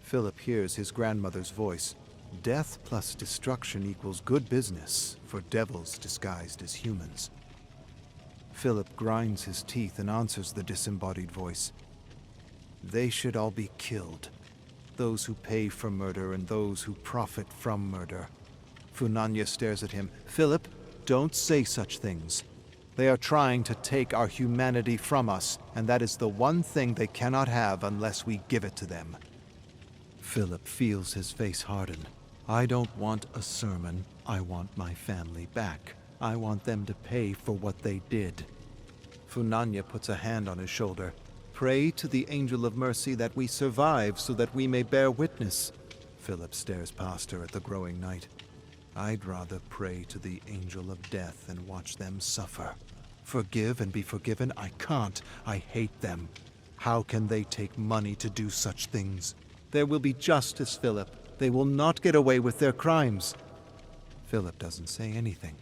Philip hears his grandmother's voice. "Death plus destruction equals good business for devils disguised as humans." Philip grinds his teeth and answers the disembodied voice. "They should all be killed. Those who pay for murder and those who profit from murder." Funanya stares at him. "Philip, don't say such things. They are trying to take our humanity from us, and that is the one thing they cannot have unless we give it to them." Philip feels his face harden. "I don't want a sermon. I want my family back. I want them to pay for what they did." Funanya puts a hand on his shoulder. "Pray to the angel of mercy that we survive so that we may bear witness." Philip stares past her at the growing night. "I'd rather pray to the angel of death and watch them suffer. Forgive and be forgiven? I can't. I hate them. How can they take money to do such things? There will be justice, Philip. They will not get away with their crimes." Philip doesn't say anything.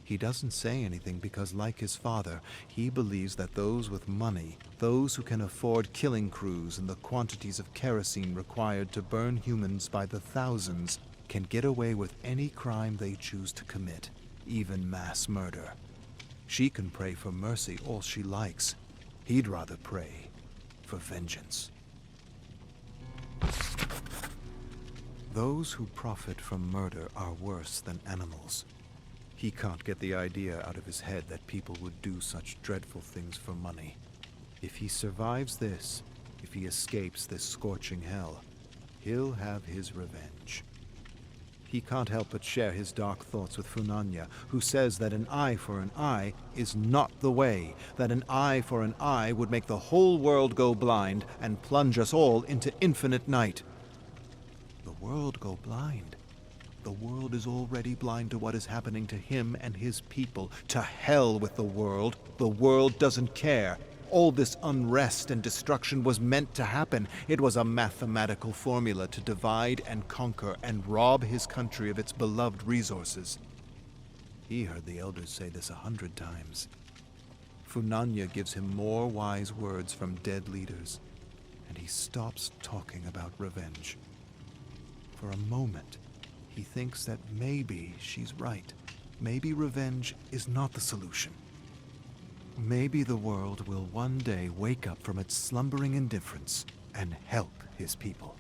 He doesn't say anything because, like his father, he believes that those with money, those who can afford killing crews and the quantities of kerosene required to burn humans by the thousands, can get away with any crime they choose to commit, even mass murder. She can pray for mercy all she likes. He'd rather pray for vengeance. Those who profit from murder are worse than animals. He can't get the idea out of his head that people would do such dreadful things for money. If he survives this, if he escapes this scorching hell, he'll have his revenge. He can't help but share his dark thoughts with Funanya, who says that an eye for an eye is not the way, that an eye for an eye would make the whole world go blind and plunge us all into infinite night. The world go blind? The world is already blind to what is happening to him and his people. To hell with the world. The world doesn't care. All this unrest and destruction was meant to happen. It was a mathematical formula to divide and conquer and rob his country of its beloved resources. He heard the elders say this 100 times. Funanya gives him more wise words from dead leaders, and he stops talking about revenge. For a moment, he thinks that maybe she's right. Maybe revenge is not the solution. Maybe the world will one day wake up from its slumbering indifference and help his people.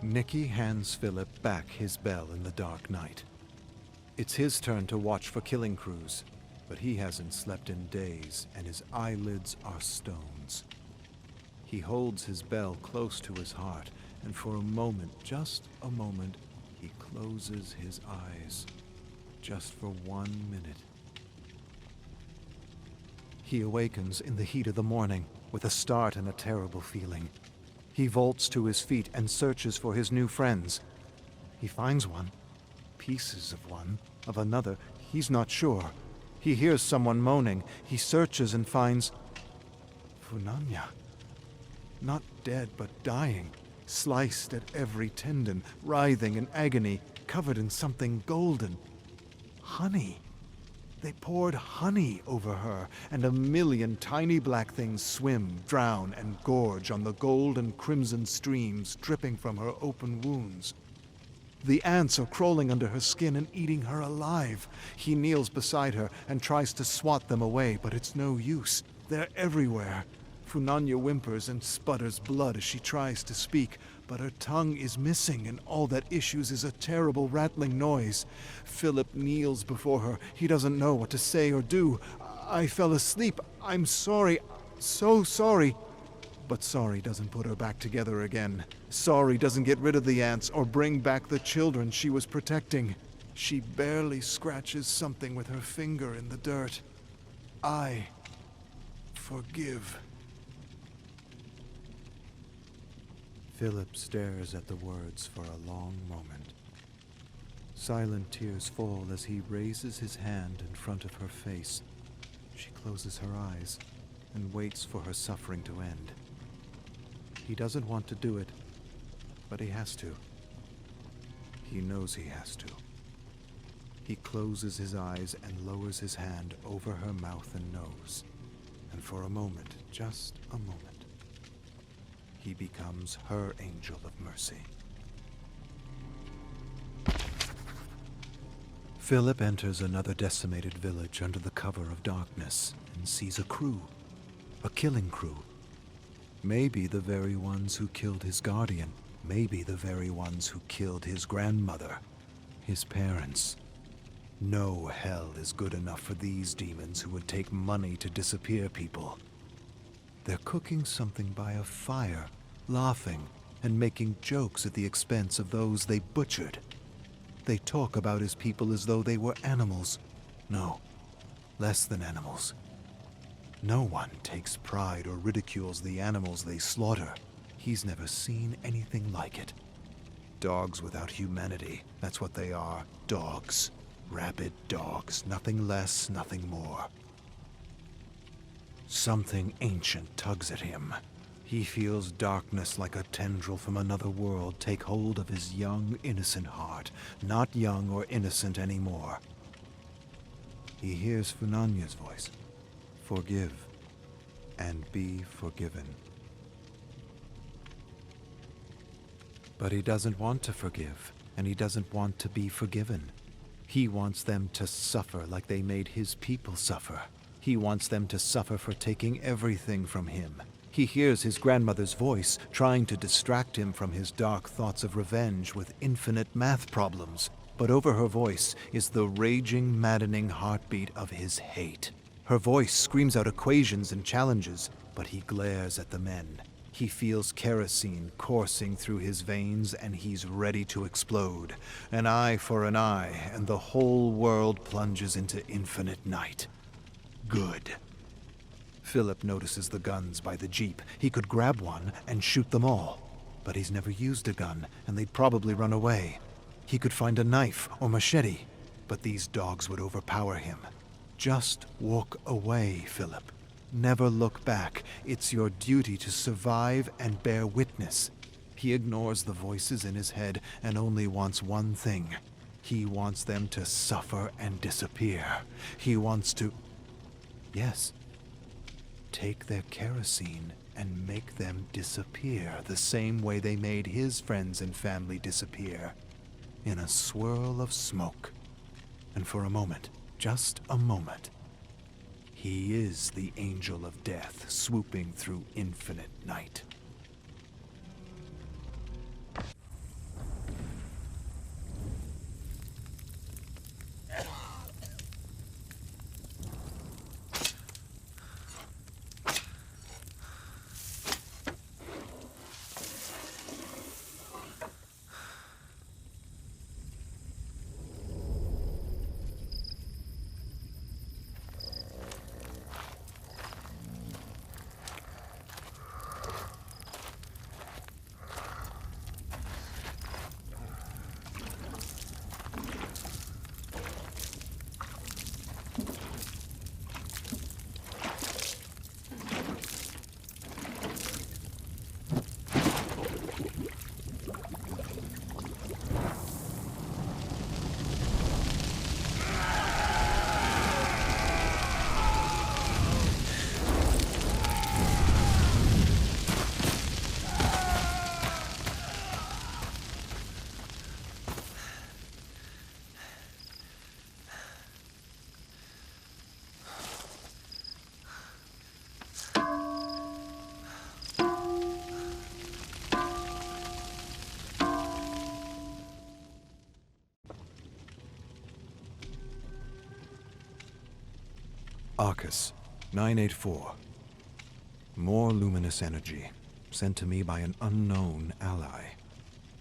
Nicky hands Philip back his bell in the dark night. It's his turn to watch for killing crews, but he hasn't slept in days and his eyelids are stones. He holds his bell close to his heart, and for a moment, just a moment, he closes his eyes. Just for 1 minute. He awakens in the heat of the morning with a start and a terrible feeling. He vaults to his feet and searches for his new friends. He finds one, pieces of one, of another, he's not sure. He hears someone moaning. He searches and finds Funanya. Not dead, but dying, sliced at every tendon, writhing in agony, covered in something golden. Honey. They poured honey over her, and a million tiny black things swim, drown, and gorge on the gold and crimson streams dripping from her open wounds. The ants are crawling under her skin and eating her alive. He kneels beside her and tries to swat them away, but it's no use. They're everywhere. Funanya whimpers and sputters blood as she tries to speak, but her tongue is missing and all that issues is a terrible rattling noise. Philip kneels before her. He doesn't know what to say or do. I fell asleep. I'm sorry. So sorry. But sorry doesn't put her back together again. Sorry doesn't get rid of the ants or bring back the children she was protecting. She barely scratches something with her finger in the dirt. I forgive. Philip stares at the words for a long moment. Silent tears fall as he raises his hand in front of her face. She closes her eyes and waits for her suffering to end. He doesn't want to do it, but he has to. He knows he has to. He closes his eyes and lowers his hand over her mouth and nose. And for a moment, just a moment, he becomes her angel of mercy. Philip enters another decimated village under the cover of darkness and sees a crew, a killing crew. Maybe the very ones who killed his guardian, maybe the very ones who killed his grandmother, his parents. No hell is good enough for these demons who would take money to disappear people. They're cooking something by a fire, laughing and making jokes at the expense of those they butchered. They talk about his people as though they were animals. No, less than animals. No one takes pride or ridicules the animals they slaughter. He's never seen anything like it. Dogs without humanity, that's what they are. Dogs. Rabid dogs. Nothing less, nothing more. Something ancient tugs at him. He feels darkness like a tendril from another world take hold of his young, innocent heart, not young or innocent anymore. He hears Funanya's voice. Forgive and be forgiven. But he doesn't want to forgive, and he doesn't want to be forgiven. He wants them to suffer like they made his people suffer. He wants them to suffer for taking everything from him. He hears his grandmother's voice trying to distract him from his dark thoughts of revenge with infinite math problems. But over her voice is the raging, maddening heartbeat of his hate. Her voice screams out equations and challenges, but he glares at the men. He feels kerosene coursing through his veins, and he's ready to explode. An eye for an eye, and the whole world plunges into infinite night. Good. Philip notices the guns by the jeep. He could grab one and shoot them all. But he's never used a gun, and they'd probably run away. He could find a knife or machete, but these dogs would overpower him. Just walk away, Philip. Never look back. It's your duty to survive and bear witness. He ignores the voices in his head and only wants one thing. He wants them to suffer and disappear. He wants to... Yes. Take their kerosene and make them disappear the same way they made his friends and family disappear. In a swirl of smoke. And for a moment, just a moment, he is the angel of death swooping through infinite night. Arcus, 984. More luminous energy, sent to me by an unknown ally.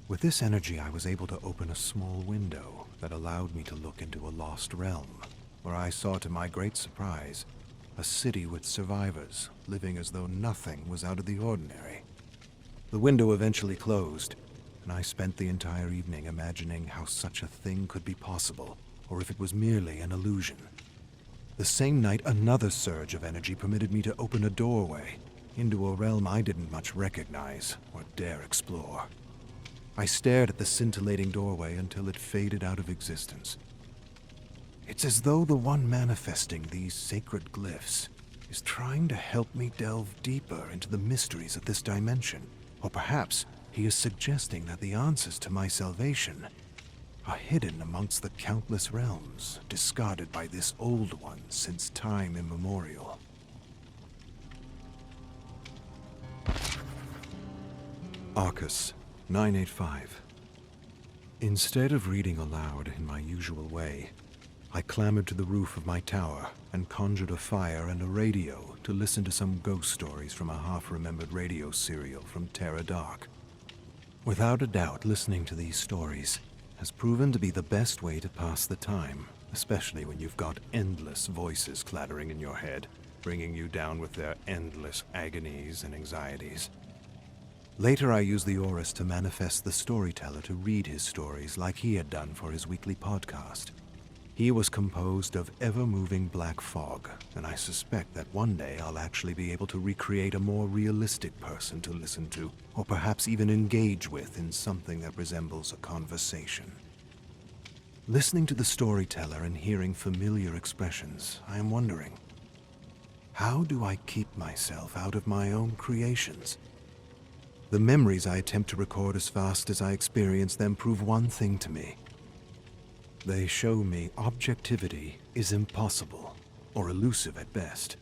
With this energy, I was able to open a small window that allowed me to look into a lost realm, where I saw, to my great surprise, a city with survivors, living as though nothing was out of the ordinary. The window eventually closed, and I spent the entire evening imagining how such a thing could be possible, or if it was merely an illusion. The same night, another surge of energy permitted me to open a doorway into a realm I didn't much recognize or dare explore. I stared at the scintillating doorway until it faded out of existence. It's as though the one manifesting these sacred glyphs is trying to help me delve deeper into the mysteries of this dimension, or perhaps he is suggesting that the answers to my salvation are hidden amongst the countless realms discarded by this old one since time immemorial. Arcus, 985. Instead of reading aloud in my usual way, I clambered to the roof of my tower and conjured a fire and a radio to listen to some ghost stories from a half-remembered radio serial from Terra Dark. Without a doubt, listening to these stories has proven to be the best way to pass the time, especially when you've got endless voices clattering in your head, bringing you down with their endless agonies and anxieties. Later, I used the Aurus to manifest the storyteller to read his stories like he had done for his weekly podcast. He was composed of ever-moving black fog, and I suspect that one day I'll actually be able to recreate a more realistic person to listen to, or perhaps even engage with in something that resembles a conversation. Listening to the storyteller and hearing familiar expressions, I am wondering, how do I keep myself out of my own creations? The memories I attempt to record as fast as I experience them prove one thing to me. They show me objectivity is impossible, or elusive at best,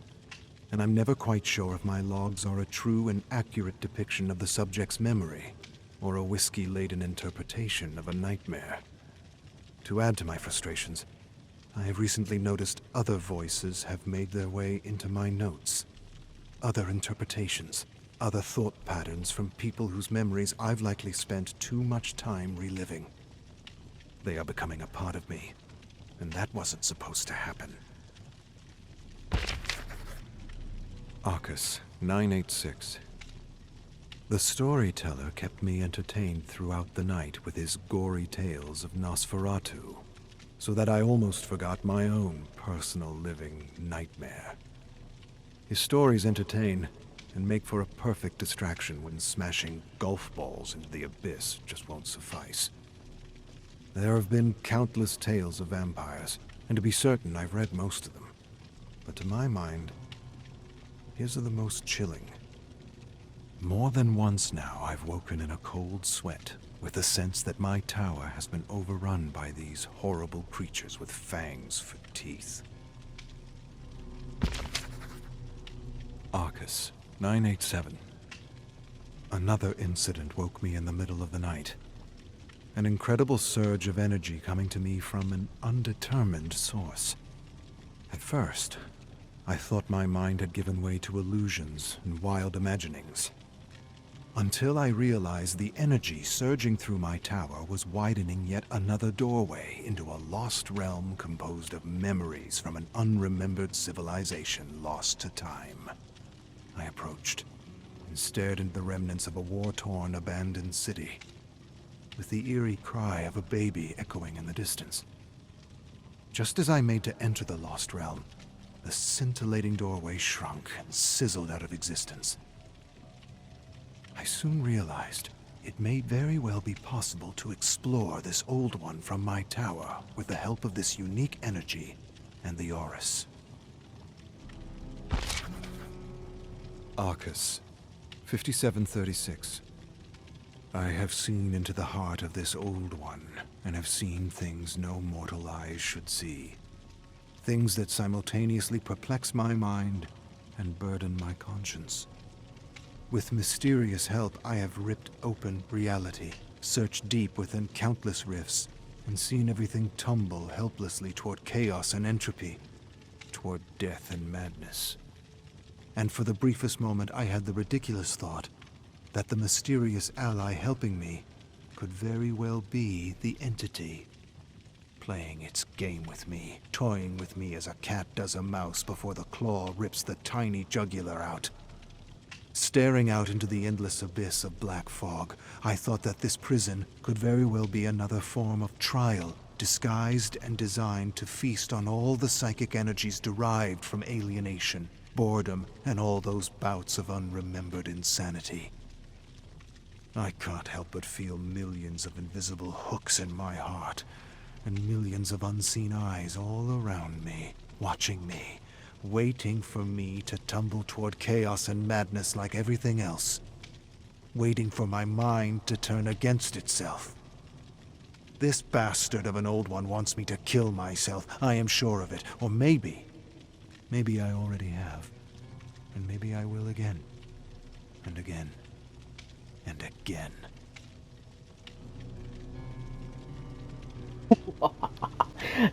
and I'm never quite sure if my logs are a true and accurate depiction of the subject's memory, or a whiskey-laden interpretation of a nightmare. To add to my frustrations, I have recently noticed other voices have made their way into my notes. Other interpretations, other thought patterns from people whose memories I've likely spent too much time reliving. They are becoming a part of me, and that wasn't supposed to happen. Arcus 986. The storyteller kept me entertained throughout the night with his gory tales of Nosferatu, so that I almost forgot my own personal living nightmare. His stories entertain and make for a perfect distraction when smashing golf balls into the abyss just won't suffice. There have been countless tales of vampires, and to be certain I've read most of them. But to my mind, his are the most chilling. More than once now I've woken in a cold sweat, with the sense that my tower has been overrun by these horrible creatures with fangs for teeth. Arcus 987. Another incident woke me in the middle of the night. An incredible surge of energy coming to me from an undetermined source. At first, I thought my mind had given way to illusions and wild imaginings, until I realized the energy surging through my tower was widening yet another doorway into a lost realm composed of memories from an unremembered civilization lost to time. I approached and stared into the remnants of a war-torn, abandoned city, with the eerie cry of a baby echoing in the distance. Just as I made to enter the lost realm, the scintillating doorway shrunk and sizzled out of existence. I soon realized it may very well be possible to explore this old one from my tower with the help of this unique energy and the Aurus. Arcus 5736. I have seen into the heart of this old one, and have seen things no mortal eyes should see. Things that simultaneously perplex my mind and burden my conscience. With mysterious help, I have ripped open reality, searched deep within countless rifts, and seen everything tumble helplessly toward chaos and entropy, toward death and madness. And for the briefest moment, I had the ridiculous thought that the mysterious ally helping me could very well be the entity, playing its game with me, toying with me as a cat does a mouse before the claw rips the tiny jugular out. Staring out into the endless abyss of black fog, I thought that this prison could very well be another form of trial, disguised and designed to feast on all the psychic energies derived from alienation, boredom, and all those bouts of unremembered insanity. I can't help but feel millions of invisible hooks in my heart, and millions of unseen eyes all around me, watching me, waiting for me to tumble toward chaos and madness like everything else, waiting for my mind to turn against itself. This bastard of an old one wants me to kill myself, I am sure of it, or maybe I already have, and maybe I will again, and again, and again.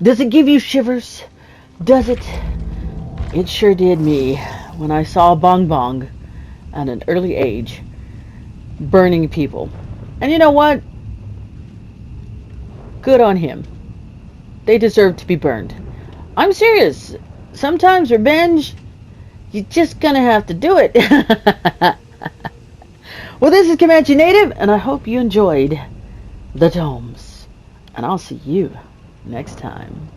Does it give you shivers? Does it? It sure did me when I saw Bong Bong at an early age burning people. And you know what? Good on him. They deserve to be burned. I'm serious. Sometimes revenge, you're just gonna have to do it. Well, this is Comanche Native, and I hope you enjoyed the Tomes. And I'll see you next time.